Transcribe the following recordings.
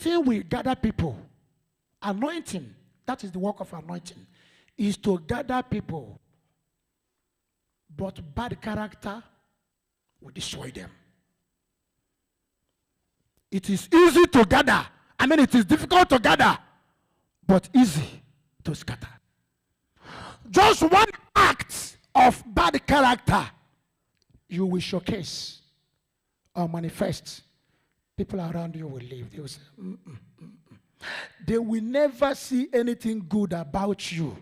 thing we gather people, anointing, that is the work of anointing, is to gather people. But bad character will destroy them. It is easy to gather. I mean, it is difficult to gather, but easy to scatter. Just one act of bad character, you will showcase or manifest. People around you will leave. They will say, They will never see anything good about you.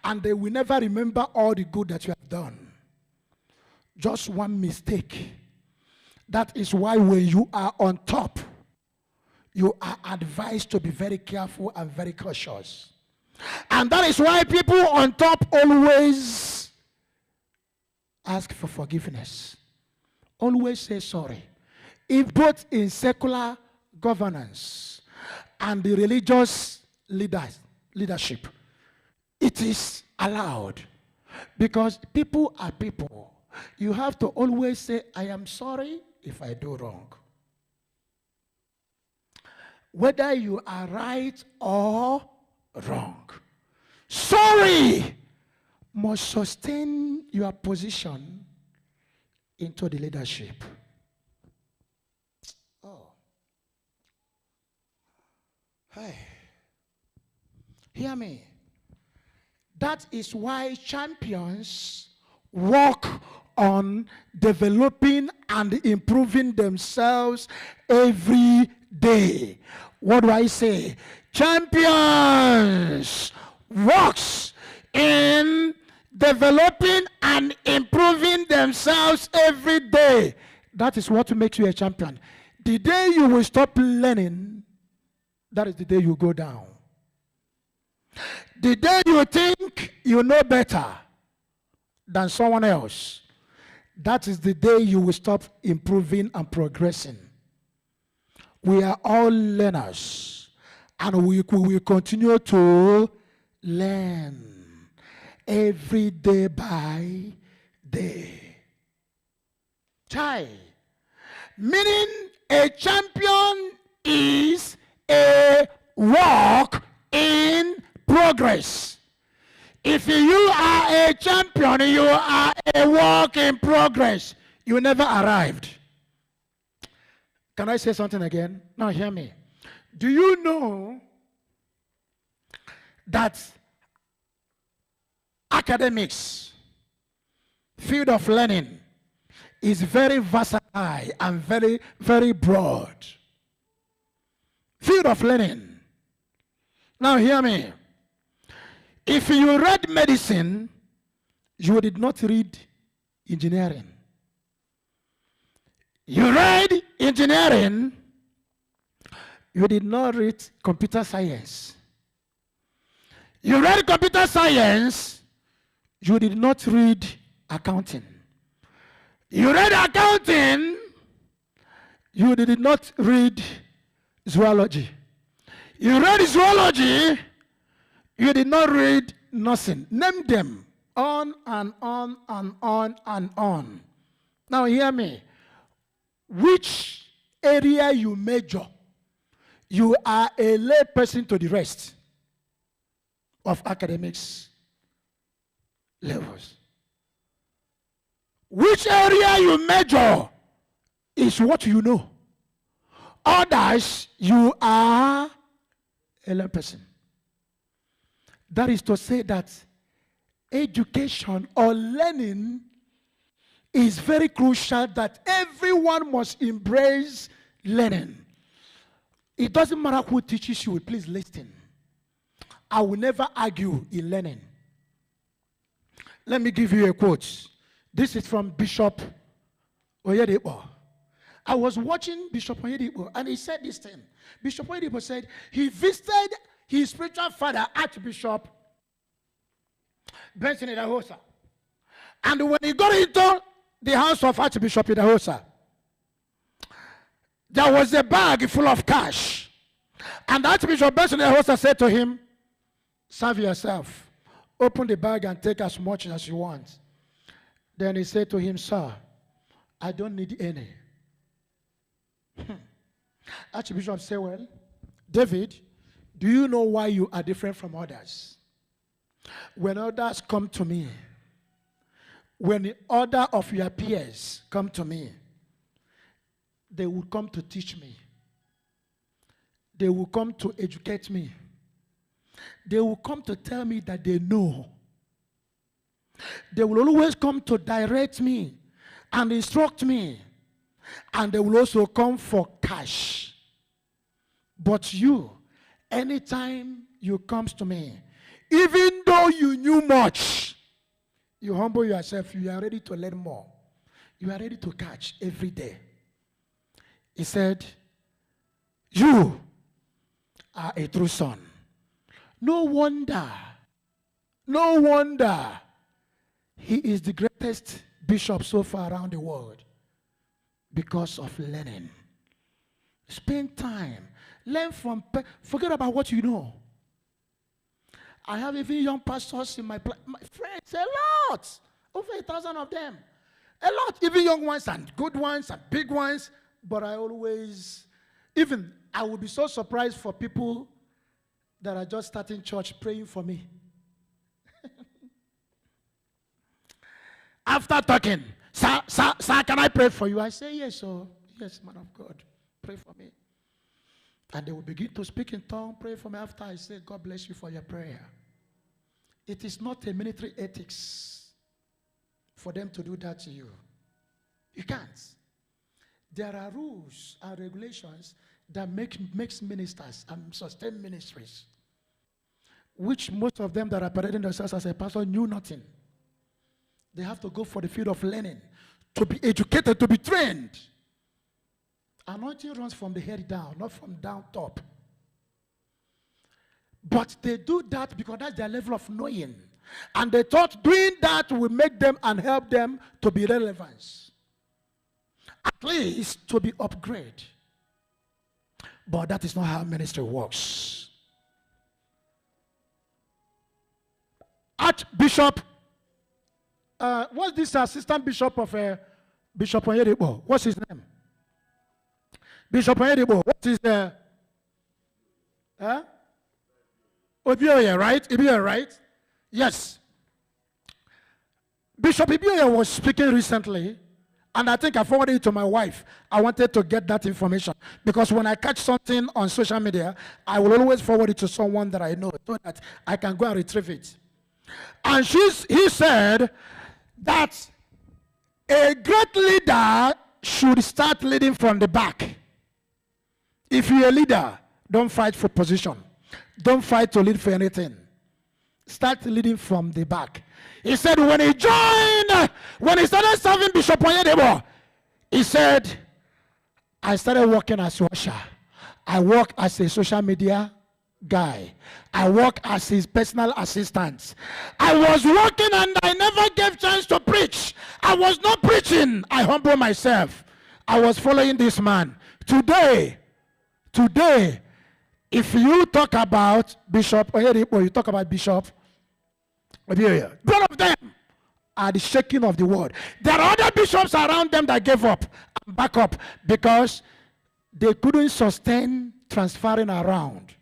And they will never remember all the good that you have done. Just one mistake. That is why when you are on top, you are advised to be very careful and very cautious. And that is why people on top always ask for forgiveness. Always say sorry. If both in secular governance and the religious leadership, it is allowed. Because people are people. You have to always say, I am sorry if I do wrong. Whether you are right or wrong. Sorry must sustain your position into the leadership. Oh. Hey. Hear me. That is why champions work on developing and improving themselves every day. What do I say? Champions works in developing and improving themselves every day. That is what makes you a champion. The day you will stop learning, that is the day you go down. The day you think you know better than someone else, that is the day you will stop improving and progressing. We are all learners, and we will continue to learn every day by day. Chai. Meaning a champion is a work in progress. If you are a champion, you are a work in progress. You never arrived. Can I say something again? Now hear me. Do you know that academics, field of learning, is very versatile and very, very broad? Field of learning. Now hear me. If you read medicine, you did not read engineering. You read engineering, you did not read computer science. You read computer science, you did not read accounting. You read accounting, you did not read zoology. You read zoology, you did not read nursing. Name them on and on and on and on. Now hear me. Which area you major, you are a lay person to the rest of academics levels. Which area you major is what you know. Others, you are a lay person. That is to say that education or learning is very crucial, that everyone must embrace learning. It doesn't matter who teaches you, please listen. I will never argue in learning. Let me give you a quote. This is from Bishop Oyedepo. I was watching Bishop Oyedepo and he said this thing. Bishop Oyedepo said he visited his spiritual father, Archbishop Benson Idahosa. And when he got into the house of Archbishop Idahosa, there was a bag full of cash. And Archbishop Benson Idahosa said to him, serve yourself. Open the bag and take as much as you want. Then he said to him, sir, I don't need any. Archbishop said, well, David, do you know why you are different from others? When others come to me, when the other of your peers come to me, they will come to teach me. They will come to educate me. They will come to tell me that they know. They will always come to direct me and instruct me. And they will also come for cash. But you, anytime you come to me, even though you knew much, you humble yourself, you are ready to learn more. You are ready to catch every day. He said, you are a true son. No wonder he is the greatest bishop so far around the world because of learning. Spend time. Learn from, forget about what you know. I have even young pastors in my friends, a lot. Over 1,000 of them. A lot, even young ones and good ones and big ones. But I always, I would be so surprised for people that are just starting church praying for me. After talking, sir, can I pray for you? I say, yes, sir. Yes, man of God, pray for me. And they will begin to speak in tongues, pray for me. After I say, God bless you for your prayer. It is not a military ethics for them to do that to you. You can't. There are rules and regulations that makes ministers and sustain ministries, which most of them that are parading themselves as a pastor knew nothing. They have to go for the field of learning, to be educated, to be trained. Anointing runs from the head down, not from down top. But they do that because that's their level of knowing. And they thought doing that will make them and help them to be relevant. At least to be upgraded. But that is not how ministry works. Archbishop, what's this assistant bishop of Bishop Onyedebo? What's his name? Bishop Onyedebo. What is Ibioye, right? Ibioye, right? Yes. Bishop Ibioye was speaking recently. And I think I forwarded it to my wife. I wanted to get that information. Because when I catch something on social media, I will always forward it to someone that I know so that I can go and retrieve it. And he said that a great leader should start leading from the back. If you're a leader, don't fight for position. Don't fight to lead for anything. Start leading from the back. He said when he started serving Bishop Onyedebo, he said, I started working as a usher. I work as a social media guy. I work as his personal assistant. I was working and I never gave chance to preach. I was not preaching. I humble myself. I was following this man. Today, if you talk about Bishop Onyedebo, you talk about Bishop, both of them are the shaking of the world. There are other bishops around them that gave up and back up because they couldn't sustain transferring around.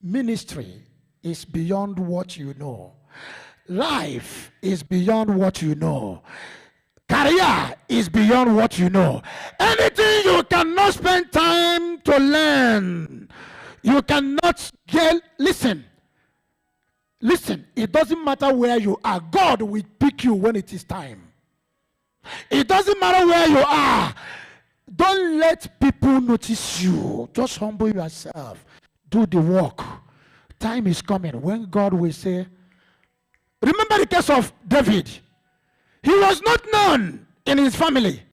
Ministry is beyond what you know. Life is beyond what you know. Career is beyond what you know. Anything you cannot spend time to learn, you cannot get, listen, it doesn't matter where you are. God will pick you when it is time. It doesn't matter where you are. Don't let people notice you. Just humble yourself. Do the work. Time is coming when God will say, remember the case of David. He was not known in his family.